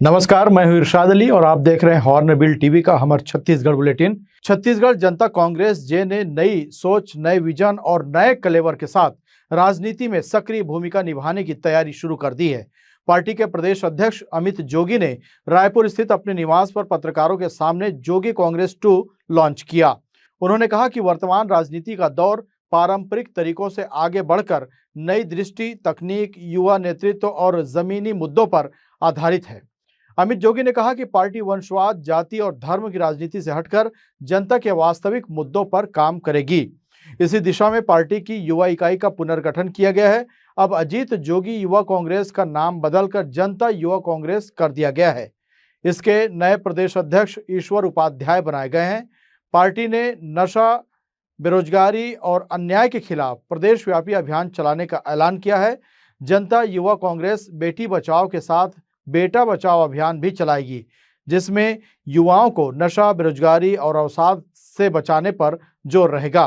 नमस्कार, मैं हूं इरशाद अली और आप देख रहे हैं हॉर्नबिल टीवी का हमर छत्तीसगढ़ बुलेटिन। छत्तीसगढ़ जनता कांग्रेस जे ने नई सोच, नए विजन और नए कलेवर के साथ राजनीति में सक्रिय भूमिका निभाने की तैयारी शुरू कर दी है। पार्टी के प्रदेश अध्यक्ष अमित जोगी ने रायपुर स्थित अपने निवास पर पत्रकारों के सामने जोगी कांग्रेस 2 लॉन्च किया। उन्होंने कहा कि वर्तमान राजनीति का दौर पारंपरिक तरीकों से आगे बढ़कर नई दृष्टि, तकनीक, युवा नेतृत्व और जमीनी मुद्दों पर आधारित है। अमित जोगी ने कहा कि पार्टी वंशवाद, जाति और धर्म की राजनीति से हटकर जनता के वास्तविक मुद्दों पर काम करेगी। इसी दिशा में पार्टी की युवा इकाई का पुनर्गठन किया गया है। अब अजीत जोगी युवा कांग्रेस का नाम बदलकर जनता युवा कांग्रेस कर दिया गया है। इसके नए प्रदेश अध्यक्ष ईश्वर उपाध्याय बनाए गए हैं। पार्टी ने नशा, बेरोजगारी और अन्याय के खिलाफ प्रदेशव्यापी अभियान चलाने का ऐलान किया है। जनता युवा कांग्रेस बेटी बचाओ के साथ बेटा बचाओ अभियान भी चलाएगी, जिसमें युवाओं को नशा, बेरोजगारी और अवसाद से बचाने पर जोर रहेगा।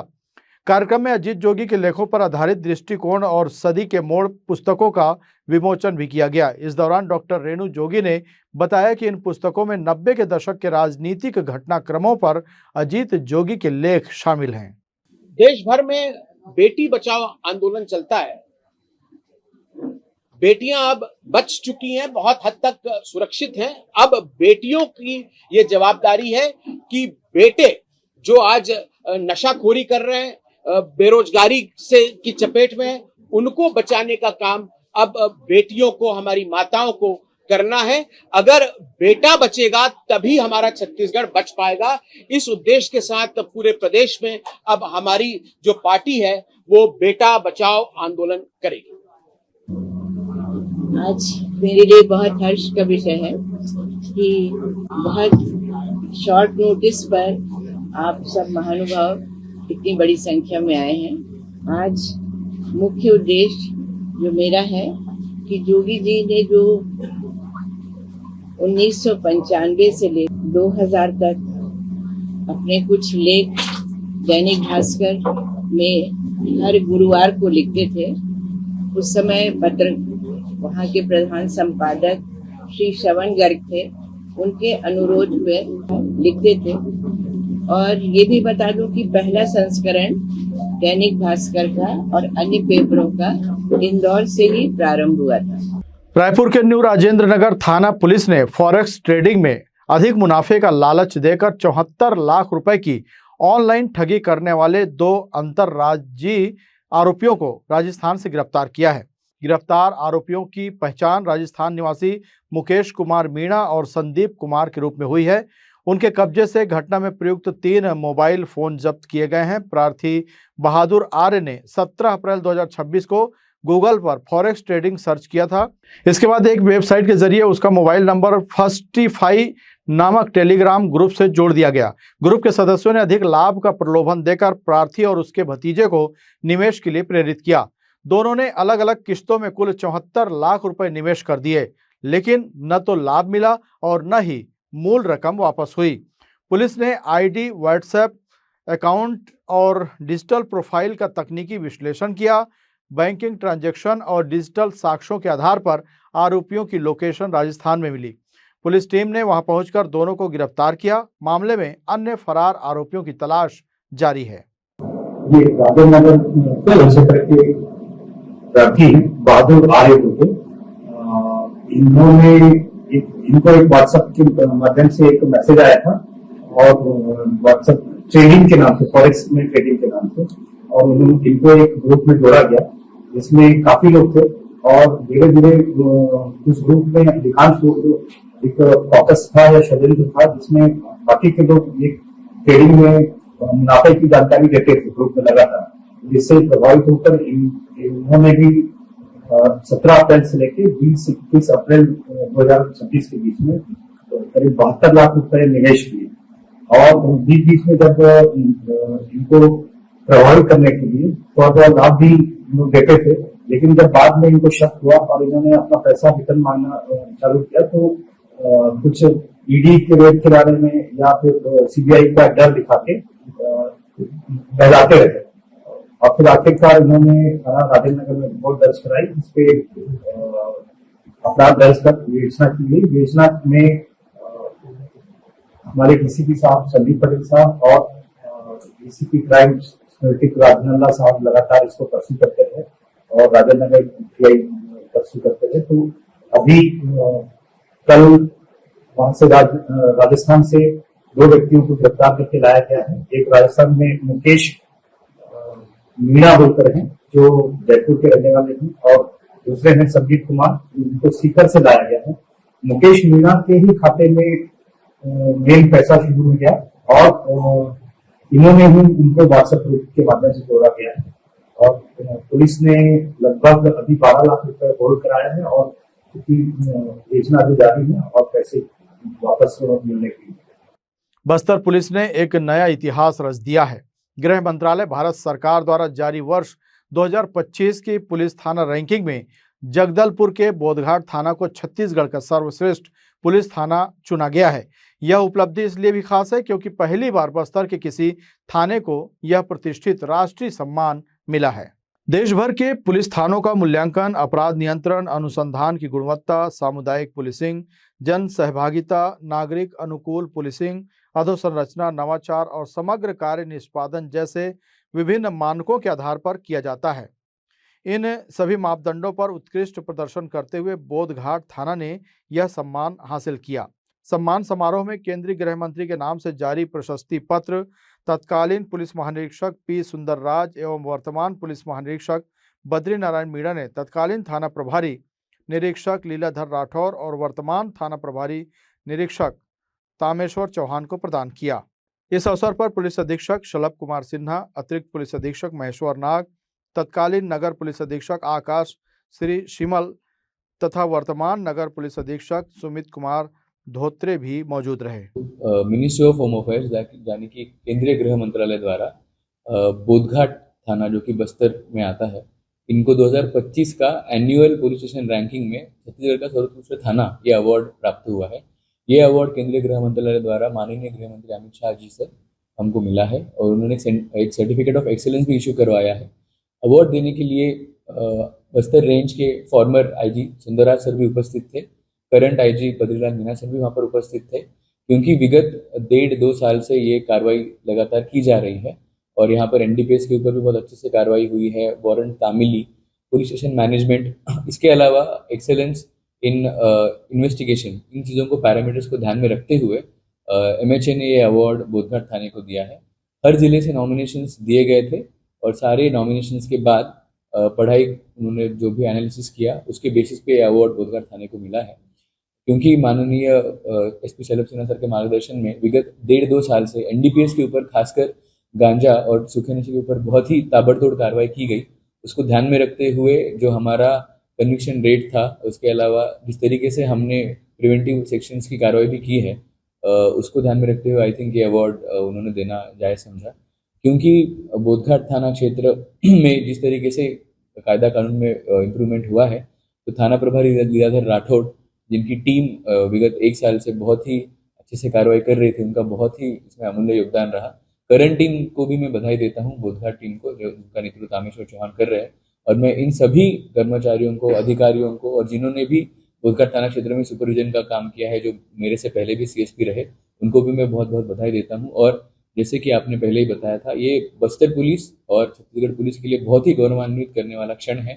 कार्यक्रम में अजीत जोगी के लेखों पर आधारित दृष्टिकोण और सदी के मोड़ पुस्तकों का विमोचन भी किया गया। इस दौरान डॉक्टर रेणु जोगी ने बताया कि इन पुस्तकों में 90 के दशक के राजनीतिक घटनाक्रमों पर अजीत जोगी के लेख शामिल हैं। देश भर में बेटी बचाओ आंदोलन चलता है। बेटियां अब बच चुकी हैं, बहुत हद तक सुरक्षित हैं। अब बेटियों की ये जवाबदारी है कि बेटे जो आज नशाखोरी कर रहे हैं, बेरोजगारी से की चपेट में हैं, उनको बचाने का काम अब बेटियों को, हमारी माताओं को करना है। अगर बेटा बचेगा तभी हमारा छत्तीसगढ़ बच पाएगा। इस उद्देश्य के साथ पूरे प्रदेश में अब हमारी जो पार्टी है वो बेटा बचाओ आंदोलन करेगी। आज मेरे लिए बहुत हर्ष का विषय है कि बहुत शॉर्ट नोटिस पर आप सब महानुभाव इतनी बड़ी संख्या में आए हैं। आज मुख्य उद्देश्य जो मेरा है कि जोगी जी ने जो 1995 से ले 2000 तक अपने कुछ लेख दैनिक भास्कर में हर गुरुवार को लिखते थे। उस समय वहाँ के प्रधान संपादक श्री श्रवण गर्ग थे, उनके अनुरोध पे लिखते थे। और ये भी बता दूं कि पहला संस्करण दैनिक भास्कर का और अन्य पेपरों का इंदौर से ही प्रारंभ हुआ था। रायपुर के न्यू राजेंद्र नगर थाना पुलिस ने फॉरेक्स ट्रेडिंग में अधिक मुनाफे का लालच देकर 74 लाख रुपए की ऑनलाइन ठगी करने वाले 2 अंतर्राज्यीय आरोपियों को राजस्थान से गिरफ्तार किया है। गिरफ्तार आरोपियों की पहचान राजस्थान निवासी मुकेश कुमार मीणा और संदीप कुमार के रूप में हुई है। उनके कब्जे से घटना में प्रयुक्त 3 मोबाइल फोन जब्त किए गए हैं। प्रार्थी बहादुर आर्य ने 17 अप्रैल 2026 को गूगल पर फॉरेक्स ट्रेडिंग सर्च किया था। इसके बाद एक वेबसाइट के जरिए उसका मोबाइल नंबर फर्स्टिफाई नामक टेलीग्राम ग्रुप से जोड़ दिया गया। ग्रुप के सदस्यों ने अधिक लाभ का प्रलोभन देकर प्रार्थी और उसके भतीजे को निवेश के लिए प्रेरित किया। दोनों ने अलग अलग किस्तों में कुल 74 लाख रुपए निवेश कर दिए, लेकिन न तो लाभ मिला और न ही मूल रकम वापस हुई। पुलिस ने आईडी, व्हाट्सएप अकाउंट और डिजिटल प्रोफाइल का तकनीकी विश्लेषण किया। बैंकिंग ट्रांजैक्शन और डिजिटल साक्ष्यों के आधार पर आरोपियों की लोकेशन राजस्थान में मिली। पुलिस टीम ने वहां पहुंचकर दोनों को गिरफ्तार किया। मामले में अन्य फरार आरोपियों की तलाश जारी है। ये प्रार्थी बहादुर आर्य थे। इन्होंने इनको एक व्हाट्सएप के माध्यम से एक मैसेज आया था और व्हाट्सएप ट्रेडिंग के नाम से, फॉरेक्स में ट्रेडिंग के नाम से, और इनको एक ग्रुप में जोड़ा गया जिसमें काफी लोग थे। और धीरे धीरे उस ग्रुप में अधिकांश लोग एक कॉकस था या षड्यंत्र था, जिसमें बाकी के लोग एक ट्रेडिंग में मुनाफे की जानकारी देते थे ग्रुप में लगातार। जिससे प्रभावित होकर इन्होंने भी 17 अप्रैल से लेकर 20-21 अप्रैल 2026 के बीच में करीब 72 लाख रुपए निवेश किए। और बीच में जब इनको प्रभावित करने के लिए थोड़ा लाभ भी देते थे, लेकिन जब बाद में इनको शक हुआ और इन्होंने अपना पैसा रिटर्न मांगना चालू किया तो कुछ ईडी के रेट के बारे में या फिर सीबीआई का डर दिखा के बहलाते रहे। और फिर आखिरकार इन्होंने थाना राजेंद्र नगर में रिपोर्ट दर्ज कराई, जिसपे अपराध दर्ज कर विवेचना की गई। विवेचना में हमारे डीसीपी साहब संदीप पटेल साहब और डीसीपी क्राइम स्मृतिक राजनंदा साहब लगातार इसको परस्यू करते थे और राजेंद्र नगर पीआई परस्यू करते थे। तो अभी कल वहां से राजस्थान से 2 व्यक्तियों को गिरफ्तार करके लाया गया है। एक राजस्थान में मुकेश मीणा होकर हैं जो जयपुर के रहने वाले हैं और दूसरे हैं संदीप कुमार, जिनको सीकर से लाया गया है। मुकेश मीणा के ही खाते में मेल पैसा शुरू हो गया और इन्होंने ही उनको व्हाट्सएप ग्रुप के माध्यम से जोड़ा गया है और पुलिस ने लगभग अभी 12 लाख रुपए होल्ड कराया है और क्योंकि योजना अभी जारी है और पैसे वापस मिलने की। बस्तर पुलिस ने एक नया इतिहास रच दिया है। गृह मंत्रालय भारत सरकार द्वारा जारी वर्ष 2025 की पुलिस थाना रैंकिंग में जगदलपुर के बोधघाट थाना को छत्तीसगढ़ का सर्वश्रेष्ठ पुलिस थाना चुना गया है। यह उपलब्धि इसलिए भी खास है क्योंकि पहली बार बस्तर के किसी थाने को यह प्रतिष्ठित राष्ट्रीय सम्मान मिला है। देश भर के पुलिस थानों का मूल्यांकन अपराध नियंत्रण, अनुसंधान की गुणवत्ता, सामुदायिक पुलिसिंग, जन सहभागिता, नागरिक अनुकूल पुलिसिंग, अधोसंरचना, नवाचार और समग्र कार्य निष्पादन जैसे विभिन्न मानकों के आधार पर किया जाता है। इन सभी मापदंडों पर उत्कृष्ट प्रदर्शन करते हुए बोधघाट थाना ने यह सम्मान हासिल किया। सम्मान समारोह में केंद्रीय गृह मंत्री के नाम से जारी प्रशस्ति पत्र, तत्कालीन पुलिस महानिरीक्षक पी सुंदरराज एवं वर्तमान पुलिस महानिरीक्षक बद्री नारायण मीणा ने तत्कालीन थाना प्रभारी निरीक्षक लीलाधर राठौर और वर्तमान थाना प्रभारी निरीक्षक तामेश्वर चौहान को प्रदान किया। इस अवसर पर पुलिस अधीक्षक शलभ कुमार सिन्हा, अतिरिक्त पुलिस अधीक्षक महेश्वर नाग, तत्कालीन नगर पुलिस अधीक्षक आकाश श्री शिमल तथा वर्तमान नगर पुलिस अधीक्षक सुमित कुमार धोत्रे भी मौजूद रहे। मिनिस्ट्री ऑफ होम अफेयर्स यानी कि केंद्रीय गृह मंत्रालय द्वारा बोधघाट थाना जो कि बस्तर में आता है, इनको 2025 का एनुअल पुलिस स्टेशन रैंकिंग में छत्तीसगढ़ का सर्वोत्कृष्ट थाना ये अवार्ड प्राप्त हुआ है। ये अवार्ड केंद्रीय गृह मंत्रालय द्वारा माननीय गृह मंत्री अमित शाह जी से हमको मिला है और उन्होंने एक सर्टिफिकेट ऑफ एक्सीलेंस भी इशू करवाया है। अवार्ड देने के लिए बस्तर रेंज के फॉर्मर आईजी सुंदरराज सर भी उपस्थित थे, current IG Badrilal Meena sir भी वहाँ पर उपस्थित थे, क्योंकि विगत 1.5-2 साल से ये कार्रवाई लगातार की जा रही है और यहाँ पर एनडीपीएस के ऊपर भी बहुत अच्छे से कार्रवाई हुई है, वारंट तामीली, पुलिस स्टेशन मैनेजमेंट, इसके अलावा एक्सेलेंस इन इन्वेस्टिगेशन, इन चीज़ों को पैरामीटर्स को ध्यान में रखते हुए एमएचए ने ये अवार्ड बोधघाट थाने को दिया है। हर जिले से नॉमिनेशंस दिए गए थे और सारे नॉमिनेशंस के बाद पढ़ाई उन्होंने जो भी एनालिसिस किया उसके बेसिस पे अवार्ड बोधघाट थाने को मिला है। क्योंकि माननीय एसपी शलभ सिन्हा सर के मार्गदर्शन में विगत 1.5-2 साल से एनडीपीएस के ऊपर खासकर गांजा और सूखे नशे के ऊपर बहुत ही ताबड़तोड़ कार्रवाई की गई, उसको ध्यान में रखते हुए जो हमारा कन्विक्शन रेट था, उसके अलावा जिस तरीके से हमने प्रिवेंटिव सेक्शंस की कार्रवाई भी की है, उसको ध्यान में रखते हुए आई थिंक ये अवार्ड उन्होंने देना जायज़ समझा। क्योंकि बोधघाट थाना क्षेत्र में जिस तरीके से कायदा कानून में इम्प्रूवमेंट हुआ है, तो थाना प्रभारी लीलाधर राठौड़ जिनकी टीम विगत 1 साल से बहुत ही अच्छे से कार्रवाई कर रही थी, उनका बहुत ही इसमें अमूल्य योगदान रहा। करंट टीम को भी मैं बधाई देता हूँ, बोधघाट टीम को, जो उनका नेतृत्व तामेश्वर चौहान कर रहे हैं, और मैं इन सभी कर्मचारियों को, अधिकारियों को और जिन्होंने भी बोधघाट थाना क्षेत्र में सुपरविजन का काम किया है, जो मेरे से पहले भी सीएसपी रहे, उनको भी मैं बहुत बहुत बधाई देता हूँ। और जैसे कि आपने पहले ही बताया था, ये बस्तर पुलिस और छत्तीसगढ़ पुलिस के लिए बहुत ही गौरवान्वित करने वाला क्षण है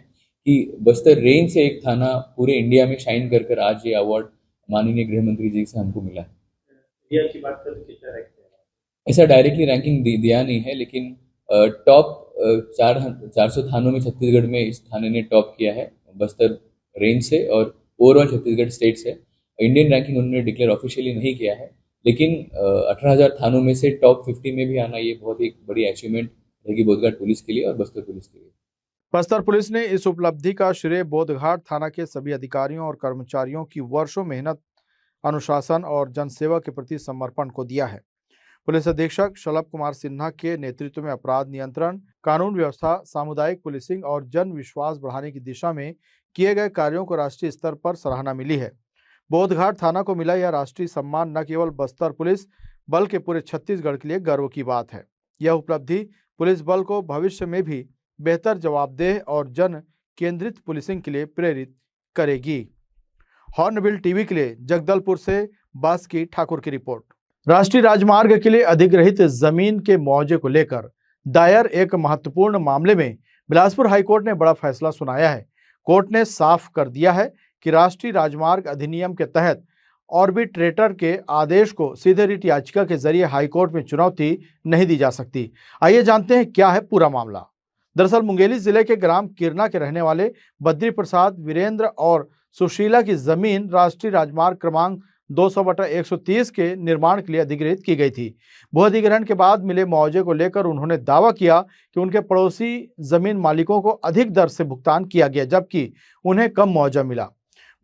कि बस्तर रेंज से एक थाना पूरे इंडिया में शाइन कर कर आज ये अवार्ड माननीय गृह मंत्री जी से हमको मिला है। इंडिया की बात करें तो कितना रैंक है? ऐसा डायरेक्टली रैंकिंग दिया नहीं है, लेकिन टॉप 400 थानों में छत्तीसगढ़ में इस थाने ने टॉप किया है बस्तर रेंज से, और ओवरऑल छत्तीसगढ़ स्टेट से। इंडियन रैंकिंग उन्होंने डिक्लेयर ऑफिशियली नहीं किया है, लेकिन 18,000 थानों में से टॉप 50 में भी आना ये बहुत ही बड़ी अचीवमेंट रहेगी बोधघाट पुलिस के लिए और बस्तर पुलिस के लिए। बस्तर पुलिस ने इस उपलब्धि का श्रेय बोधघाट थाना के सभी अधिकारियों और कर्मचारियों की वर्षों मेहनत, अनुशासन और जनसेवा के प्रति समर्पण को दिया है। पुलिस अधीक्षक शलभ कुमार सिन्हा के नेतृत्व में अपराध नियंत्रण, कानून व्यवस्था, सामुदायिक पुलिसिंग और जन विश्वास बढ़ाने की दिशा में किए गए कार्यों को राष्ट्रीय स्तर पर सराहना मिली है। बोधघाट थाना को मिला यह राष्ट्रीय सम्मान न केवल बस्तर पुलिस बल्कि पूरे छत्तीसगढ़ के लिए गर्व की बात है। यह उपलब्धि पुलिस बल को भविष्य में भी बेहतर, जवाबदेह और जन केंद्रित पुलिसिंग के लिए प्रेरित करेगी। हॉर्नबिल टीवी के लिए जगदलपुर से बास्की ठाकुर की रिपोर्ट। राष्ट्रीय राजमार्ग के लिए अधिग्रहित जमीन के मुआवजे को लेकर दायर एक महत्वपूर्ण मामले में बिलासपुर हाईकोर्ट ने बड़ा फैसला सुनाया है। कोर्ट ने साफ कर दिया है कि राष्ट्रीय राजमार्ग अधिनियम के तहत ऑर्बिट्रेटर के आदेश को सीधे रिट याचिका के जरिए हाईकोर्ट में चुनौती नहीं दी जा सकती। आइए जानते हैं क्या है पूरा मामला। दरअसल मुंगेली जिले के ग्राम किरना के रहने वाले बद्री प्रसाद, वीरेंद्र और सुशीला की जमीन राष्ट्रीय राजमार्ग क्रमांक 200/130 के निर्माण के लिए अधिग्रहित की गई थी। भू अधिग्रहण के बाद मिले मुआवजे को लेकर उन्होंने दावा किया कि उनके पड़ोसी जमीन मालिकों को अधिक दर से भुगतान किया गया, जबकि उन्हें कम मुआवजा मिला।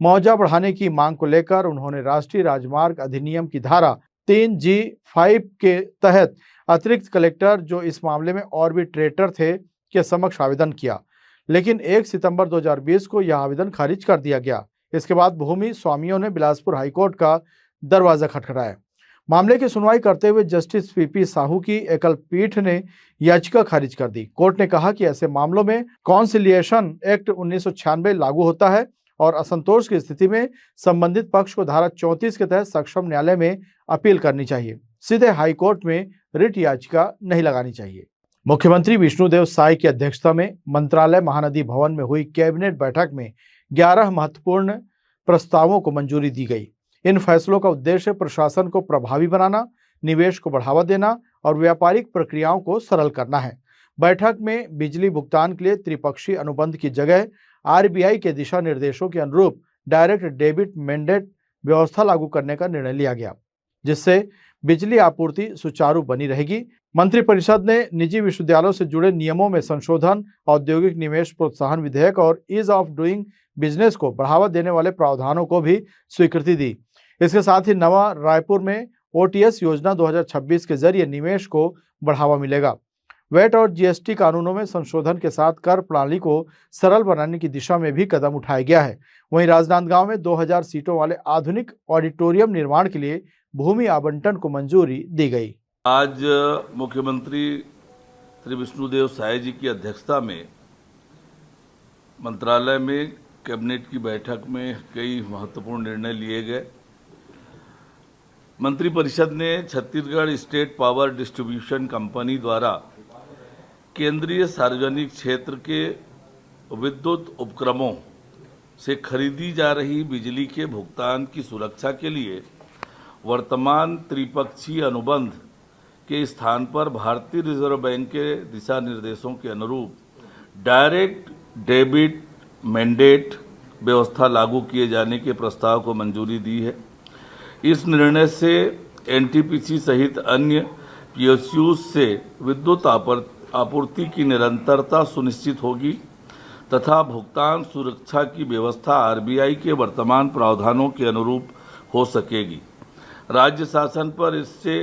मुआवजा बढ़ाने की मांग को लेकर उन्होंने राष्ट्रीय राजमार्ग अधिनियम की धारा 3G5 के तहत अतिरिक्त कलेक्टर, जो इस मामले में ऑर्बिट्रेटर थे, के समक्ष आवेदन किया, लेकिन 1 सितंबर 2020 को यह आवेदन खारिज कर दिया गया। इसके बाद भूमि स्वामियों ने बिलासपुर हाईकोर्ट का दरवाजा खटखटाया। मामले की सुनवाई करते हुए जस्टिस PP साहू की एकल पीठ ने याचिका खारिज कर दी। कोर्ट ने कहा कि ऐसे मामलों में कॉन्सिलिएशन एक्ट 1996 लागू होता है और असंतोष की स्थिति में संबंधित पक्ष को धारा 34 के तहत सक्षम न्यायालय में अपील करनी चाहिए। सीधे हाईकोर्ट में रिट याचिका नहीं लगानी चाहिए। मुख्यमंत्री विष्णुदेव साय की अध्यक्षता में मंत्रालय महानदी भवन में हुई कैबिनेट बैठक में 11 महत्वपूर्ण प्रस्तावों को मंजूरी दी गई। इन फैसलों का उद्देश्य प्रशासन को प्रभावी बनाना, निवेश को बढ़ावा देना और व्यापारिक प्रक्रियाओं को सरल करना है। बैठक में बिजली भुगतान के लिए त्रिपक्षीय अनुबंध की जगह RBI के दिशा निर्देशों के अनुरूप डायरेक्ट डेबिट मैंडेट व्यवस्था लागू करने का निर्णय लिया गया, जिससे बिजली आपूर्ति सुचारू बनी रहेगी। मंत्रिपरिषद ने निजी विश्वविद्यालयों से जुड़े नियमों में संशोधन, औद्योगिक निवेश प्रोत्साहन विधेयक और ईज ऑफ डूइंग बिजनेस को बढ़ावा देने वाले प्रावधानों को भी स्वीकृति दी। इसके साथ ही नवा रायपुर में OTS योजना 2026 के जरिए निवेश को बढ़ावा मिलेगा। वैट और GST कानूनों में संशोधन के साथ कर प्रणाली को सरल बनाने की दिशा में भी कदम उठाया गया है। वहीं राजनांदगांव में 2000 सीटों वाले आधुनिक ऑडिटोरियम निर्माण के लिए भूमि आवंटन को मंजूरी दी गई। आज मुख्यमंत्री श्री विष्णुदेव साय जी की अध्यक्षता में मंत्रालय में कैबिनेट की बैठक में कई महत्वपूर्ण निर्णय लिए गए। मंत्रिपरिषद ने Chhattisgarh state power distribution company द्वारा केंद्रीय सार्वजनिक क्षेत्र के विद्युत उपक्रमों से खरीदी जा रही बिजली के भुगतान की सुरक्षा के लिए वर्तमान त्रिपक्षीय अनुबंध के स्थान पर भारतीय रिजर्व बैंक के दिशा निर्देशों के अनुरूप डायरेक्ट डेबिट मैंडेट व्यवस्था लागू किए जाने के प्रस्ताव को मंजूरी दी है। इस निर्णय से NTPC सहित अन्य PSUs से विद्युत आपूर्ति की निरंतरता सुनिश्चित होगी तथा भुगतान सुरक्षा की व्यवस्था RBI के वर्तमान प्रावधानों के अनुरूप हो सकेगी। राज्य शासन पर इससे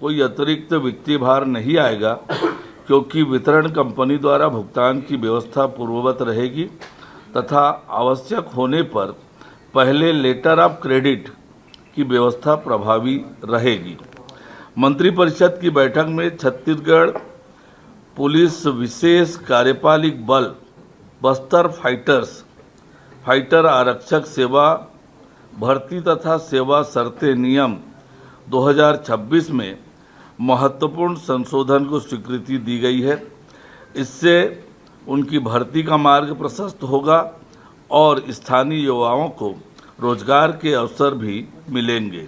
कोई अतिरिक्त वित्तीय भार नहीं आएगा, क्योंकि वितरण कंपनी द्वारा भुगतान की व्यवस्था पूर्ववत रहेगी तथा आवश्यक होने पर पहले लेटर ऑफ क्रेडिट की व्यवस्था प्रभावी रहेगी। मंत्रिपरिषद की बैठक में छत्तीसगढ़ पुलिस विशेष कार्यपालिक बल बस्तर फाइटर आरक्षक सेवा भर्ती तथा सेवा शर्तें नियम 2026 में महत्वपूर्ण संशोधन को स्वीकृति दी गई है। इससे उनकी भर्ती का मार्ग प्रशस्त होगा और स्थानीय युवाओं को रोजगार के अवसर भी मिलेंगे।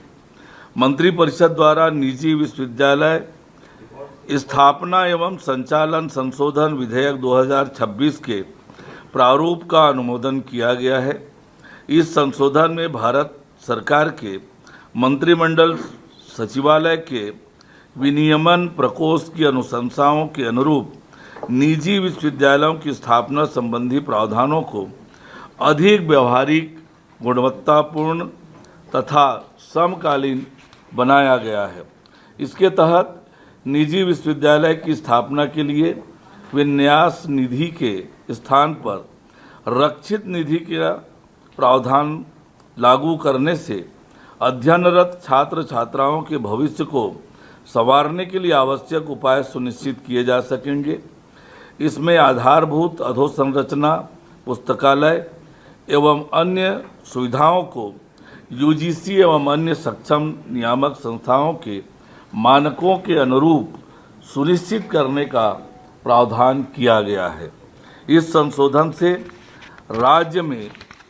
मंत्रिपरिषद द्वारा निजी विश्वविद्यालय स्थापना एवं संचालन संशोधन विधेयक 2026 के प्रारूप का अनुमोदन किया गया है। इस संशोधन में भारत सरकार के मंत्रिमंडल सचिवालय के विनियमन प्रकोष्ठ की अनुशंसाओं के अनुरूप निजी विश्वविद्यालयों की स्थापना संबंधी प्रावधानों को अधिक व्यवहारिक, गुणवत्तापूर्ण तथा समकालीन बनाया गया है। इसके तहत निजी विश्वविद्यालय की स्थापना के लिए विन्यास निधि के स्थान पर रक्षित निधि का प्रावधान लागू करने से अध्ययनरत छात्र छात्राओं के भविष्य को संवारने के लिए आवश्यक उपाय सुनिश्चित किए जा सकेंगे। इसमें आधारभूत अधोसंरचना, पुस्तकालय, एवं अन्य सुविधाओं को यूजीसी एवं अन्य सक्षम नियामक संस्थाओं के मानकों के अनुरूप सुनिश्चित करने का प्रावधान किया गया है। इस संशोधन से राज्य में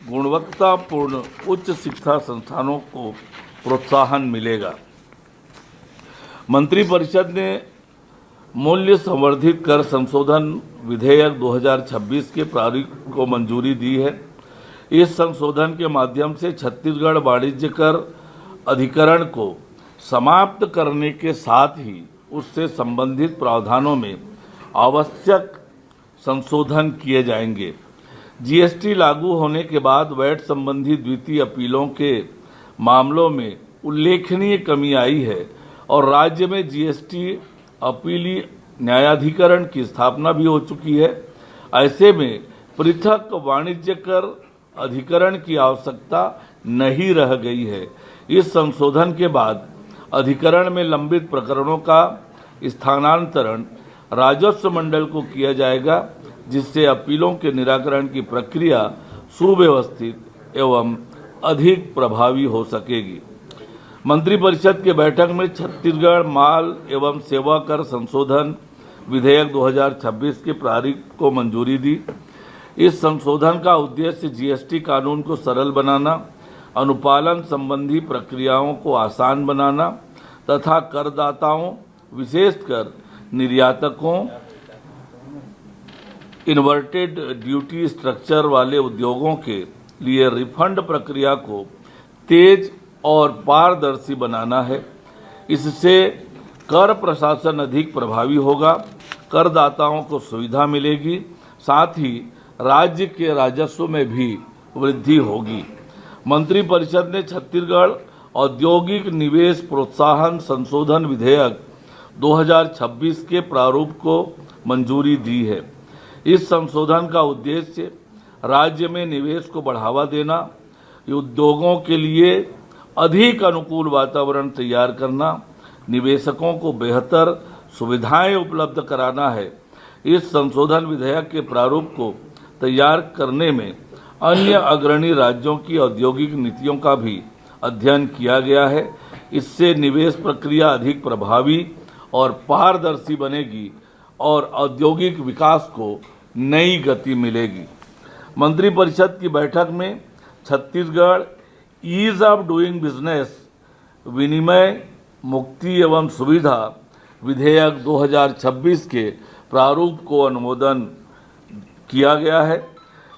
गुणवत्तापूर्ण उच्च शिक्षा संस्थानों को प्रोत्साहन मिलेगा। मंत्रिपरिषद ने मूल्य संवर्धित कर संशोधन विधेयक 2026 के प्रारूप को मंजूरी दी है। इस संशोधन के माध्यम से छत्तीसगढ़ वाणिज्य कर अधिकरण को समाप्त करने के साथ ही उससे संबंधित प्रावधानों में आवश्यक संशोधन किए जाएंगे। जीएसटी लागू होने के बाद वैट संबंधी द्वितीय अपीलों के मामलों में उल्लेखनीय कमी आई है और राज्य में जीएसटी अपीली न्यायाधिकरण की स्थापना भी हो चुकी है। ऐसे में पृथक वाणिज्य कर अधिकरण की आवश्यकता नहीं रह गई है। इस संशोधन के बाद अधिकरण में लंबित प्रकरणों का स्थानांतरण राजस्व मंडल को किया जाएगा, जिससे अपीलों के निराकरण की प्रक्रिया सुव्यवस्थित एवं अधिक प्रभावी हो सकेगी। मंत्रिपरिषद की बैठक में छत्तीसगढ़ माल एवं सेवा कर संशोधन विधेयक 2026 के प्रारूप को मंजूरी दी। इस संशोधन का उद्देश्य जीएसटी कानून को सरल बनाना, अनुपालन संबंधी प्रक्रियाओं को आसान बनाना तथा करदाताओं विशेषकर निर्यातकों, इन्वर्टेड ड्यूटी स्ट्रक्चर वाले उद्योगों के लिए रिफंड प्रक्रिया को तेज और पारदर्शी बनाना है। इससे कर प्रशासन अधिक प्रभावी होगा, करदाताओं को सुविधा मिलेगी, साथ ही राज्य के राजस्व में भी वृद्धि होगी। मंत्रिपरिषद ने छत्तीसगढ़ औद्योगिक निवेश प्रोत्साहन संशोधन विधेयक 2026 के प्रारूप को मंजूरी दी है। इस संशोधन का उद्देश्य राज्य में निवेश को बढ़ावा देना, उद्योगों के लिए अधिक अनुकूल वातावरण तैयार करना, निवेशकों को बेहतर सुविधाएं उपलब्ध कराना है। इस संशोधन विधेयक के प्रारूप को तैयार करने में अन्य अग्रणी राज्यों की औद्योगिक नीतियों का भी अध्ययन किया गया है। इससे निवेश प्रक्रिया अधिक प्रभावी और पारदर्शी बनेगी और औद्योगिक विकास को नई गति मिलेगी। मंत्रिपरिषद की बैठक में Chhattisgarh ease of doing business विनिमय मुक्ति एवं सुविधा विधेयक 2026 के प्रारूप को अनुमोदन किया गया है।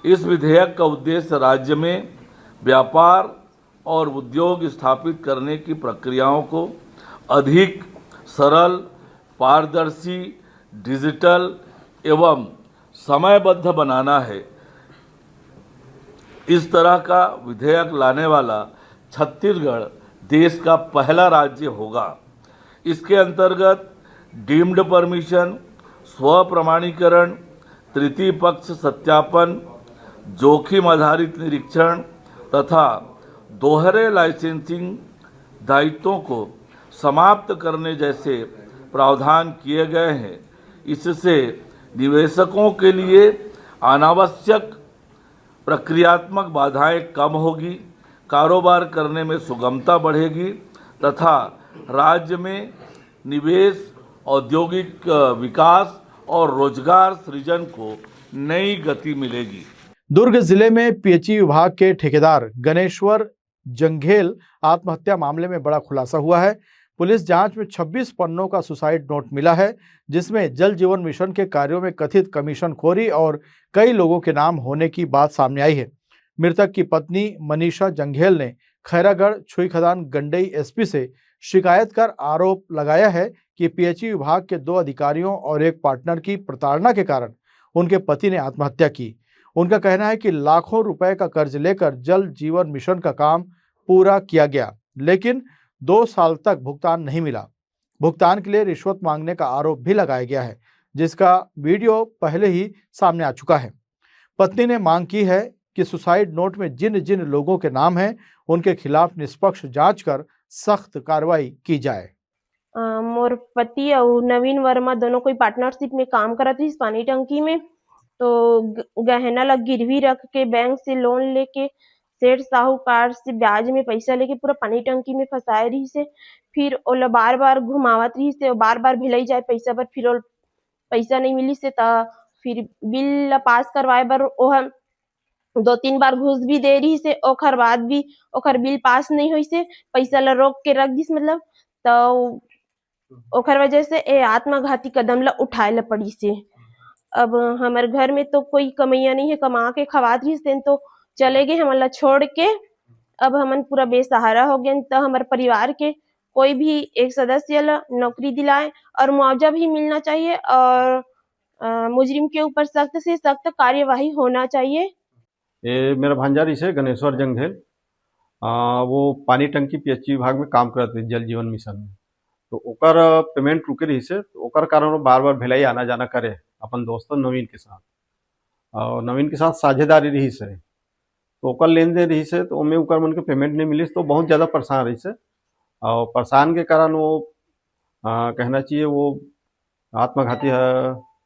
इस विधेयक का उद्देश्य राज्य में व्यापार और उद्योग स्थापित करने की प्रक्रियाओं को अधिक सरल, पारदर्शी, डिजिटल एवं समयबद्ध बनाना है। इस तरह का विधेयक लाने वाला छत्तीसगढ़ देश का पहला राज्य होगा। इसके अंतर्गत डीम्ड परमिशन, स्व प्रमाणीकरण, तृतीय पक्ष सत्यापन, जोखिम आधारित निरीक्षण तथा दोहरे लाइसेंसिंग दायित्वों को समाप्त करने जैसे प्रावधान किए गए हैं। इससे निवेशकों के लिए अनावश्यक प्रक्रियात्मक बाधाएं कम होगी, कारोबार करने में सुगमता बढ़ेगी तथा राज्य में निवेश, औद्योगिक विकास और रोजगार सृजन को नई गति मिलेगी। दुर्ग जिले में पीएचई विभाग के ठेकेदार गणेश्वर जंघेल आत्महत्या मामले में बड़ा खुलासा हुआ है। पुलिस जांच में 26 पन्नों का सुसाइड नोट मिला है, जिसमें जल जीवन मिशन के कार्यों में कथित कमीशनखोरी और कई लोगों के नाम होने की बात सामने आई है। मृतक की पत्नी मनीषा जंघेल ने खैरागढ़ छुईखदान गंडई एसपी से शिकायत कर आरोप लगाया है कि पीएचई विभाग के 2 अधिकारियों और एक पार्टनर की प्रताड़ना के कारण उनके पति ने आत्महत्या की। उनका कहना है कि लाखों रुपए का कर्ज लेकर जल जीवन मिशन का काम पूरा किया गया, लेकिन 2 साल तक भुगतान नहीं मिला। भुगतान के लिए रिश्वत मांगने का आरोप भी लगाया गया है, जिसका वीडियो पहले ही सामने आ चुका है। पत्नी ने मांग की है कि सुसाइड नोट में जिन जिन लोगों के नाम हैं, उनके खिलाफ निष्पक्ष जांच कर सख्त कार्रवाई की जाए। मोर पति और नवीन वर्मा दोनों कोई पार्टनरशिप में काम करत रही पानी टंकी में। तो गहना ला गिरवी रख के बैंक से लोन लेके सेठ साहूकार से ब्याज में पैसा लेके पूरा पानी टंकी में फंसाए रही से। फिर ओला बार बार घुमावत रही से, बार बार भिलाई जाए पैसा बर, फिर पैसा नहीं मिली से फिर बिल ला पास करवाए बर ओह 2-3 बार घूस भी दे रही से, ओखर बाद भी ओखर बिल पास नहीं हुई से, पैसा ला रोक के रख दिस मतलब। तो ओखर वजह से ए आत्मघाती कदम ला उठाए ला पड़ी से। अब हमारे घर में तो कोई कमैया नहीं है, कमा के खवात रही से तो चले गए हमन ला छोड़ के। अब हमन पूरा बेसहारा हो गए। तो हमारे परिवार के कोई भी एक सदस्य ला नौकरी दिलाए और मुआवजा भी मिलना चाहिए और मुजरिम के ऊपर सख्त से सख्त कार्यवाही होना चाहिए। ये मेरा भांजारी से गणेश्वर जंगेल, वो पानी टंकी पीएचई विभाग में काम करते हैं जल जीवन मिशन में। तो ओकर पेमेंट रुके रही से, तो ओकर कारण वो बार बार भिलाई आना जाना करे अपन दोस्त नवीन के साथ, और नवीन के साथ साझेदारी रही से, तो ओकर लेन देन रही से, तो ओमे ओकर मन के पेमेंट नहीं मिली तो बहुत ज़्यादा परेशान रही से। और परेशान के कारण वो कहना चाहिए वो आत्मघाती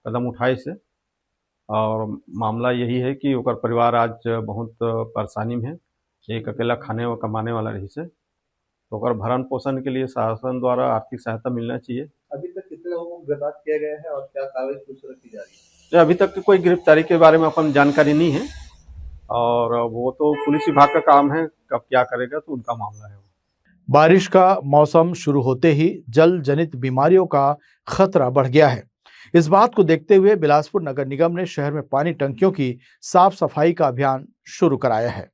कदम उठाए से। और मामला यही है कि ओकर परिवार आज बहुत परेशानी में है, एक अकेला खाने व कमाने वाला रही से, तो ओकर भरण पोषण के लिए शासन द्वारा आर्थिक सहायता मिलना चाहिए। अभी तक कितने लोगों को गिरफ्तार किया गया है और क्या कार्रवाई की जा रही है? अभी तक कोई गिरफ्तारी के बारे में अपन जानकारी नहीं है, और वो तो पुलिस विभाग का काम है, कब क्या करेगा तो उनका मामला है। बारिश का मौसम शुरू होते ही जल जनित बीमारियों का खतरा बढ़ गया है। इस बात को देखते हुए बिलासपुर नगर निगम ने शहर में पानी टंकियों की साफ सफाई का अभियान शुरू कराया है।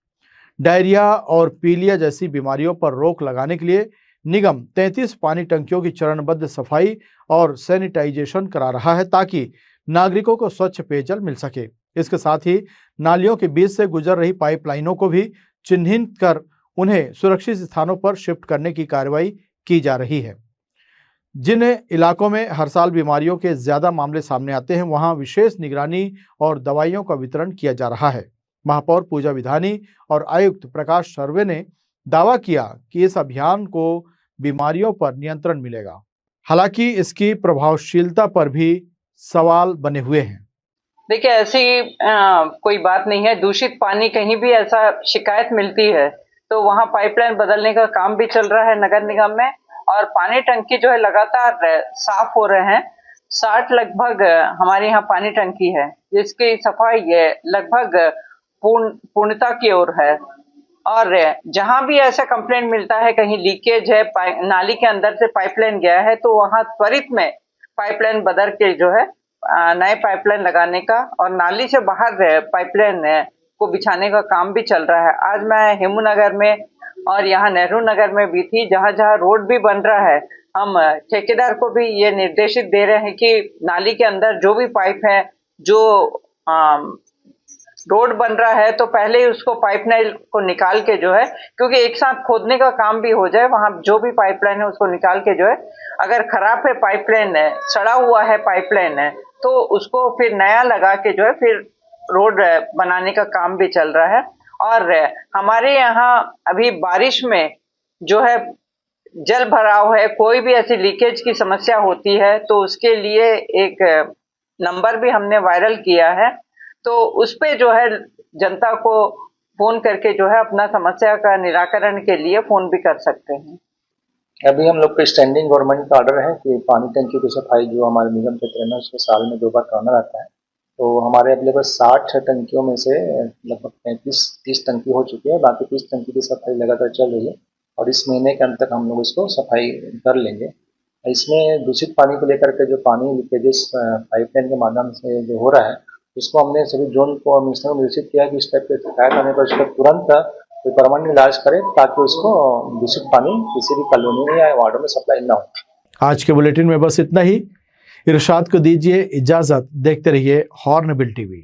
डायरिया और पीलिया जैसी बीमारियों पर रोक लगाने के लिए निगम 33 पानी टंकियों की चरणबद्ध सफाई और सैनिटाइजेशन करा रहा है, ताकि नागरिकों को स्वच्छ पेयजल मिल सके। इसके साथ ही नालियों के बीच से गुजर रही पाइपलाइनों को भी चिन्हित कर उन्हें सुरक्षित स्थानों पर शिफ्ट करने की कार्रवाई की जा रही है। जिन इलाकों में हर साल बीमारियों के ज्यादा मामले सामने आते हैं, वहां विशेष निगरानी और दवाइयों का वितरण किया जा रहा है। महापौर पूजा विधानी और आयुक्त प्रकाश सर्वे ने दावा किया कि इस अभियान को बीमारियों पर नियंत्रण मिलेगा। हालांकि इसकी प्रभावशीलता पर भी सवाल बने हुए हैं। देखिए, ऐसी कोई बात नहीं है। दूषित पानी कहीं भी ऐसा शिकायत मिलती है तो वहाँ पाइपलाइन बदलने का काम भी चल रहा है नगर निगम में, और पानी टंकी जो है लगातार साफ हो रहे हैं। 60 लगभग हमारे यहाँ पानी टंकी है जिसकी सफाई लगभग पूर्णता की ओर है। और जहाँ भी ऐसा कंप्लेंट मिलता है कहीं लीकेज है, नाली के अंदर से पाइपलाइन गया है, तो वहाँ त्वरित में पाइपलाइन बदल के जो है नए पाइपलाइन लगाने का और नाली से बाहर पाइपलाइन को बिछाने का काम भी चल रहा है। आज मैं हेमू नगर में और यहाँ नेहरू नगर में भी थी, जहाँ जहाँ रोड भी बन रहा है, हम ठेकेदार को भी ये निर्देशित दे रहे हैं कि नाली के अंदर जो भी पाइप है, जो रोड बन रहा है, तो पहले ही उसको पाइपलाइन को निकाल के जो है, क्योंकि एक साथ खोदने का काम भी हो जाए, वहां जो भी पाइपलाइन है उसको निकाल के जो है, अगर खराब है पाइपलाइन है, सड़ा हुआ है पाइपलाइन है, तो उसको फिर नया लगा के जो है फिर रोड बनाने का काम भी चल रहा है। और हमारे यहाँ अभी बारिश में जो है जल भराव है, कोई भी ऐसी लीकेज की समस्या होती है तो उसके लिए एक नंबर भी हमने वायरल किया है, तो उस पे जो है जनता को फोन करके जो है अपना समस्या का निराकरण के लिए फोन भी कर सकते हैं। अभी हम लोग का स्टैंडिंग गवर्नमेंट का ऑर्डर है कि पानी टंकी की सफाई जो हमारे निगम क्षेत्र में उसको साल में 2 बार कराना रहता है। तो हमारे अवेलेबल 60 टंकियों में से लगभग 35-30 टंकी हो चुकी है, बाकी 30 टंकी की सफाई लगातार चल रही है और इस महीने के अंत तक हम लोग इसको सफाई कर लेंगे। इसमें दूषित पानी को लेकर के जो पानी लीकेजेस पाइपलाइन के माध्यम से जो हो रहा है, उसको हमने सभी जोन को मिनिस्टर को निर्देशित किया कि इस टाइप के शिकायत आने पर उसको तुरंत कोई परमानेंट इलाज करे, ताकि उसको दूषित पानी किसी भी कॉलोनी में या वार्डों में सप्लाई ना हो। आज के बुलेटिन में बस इतना ही। इरशाद को दीजिए इजाजत। देखते रहिए हॉर्नबिल टीवी।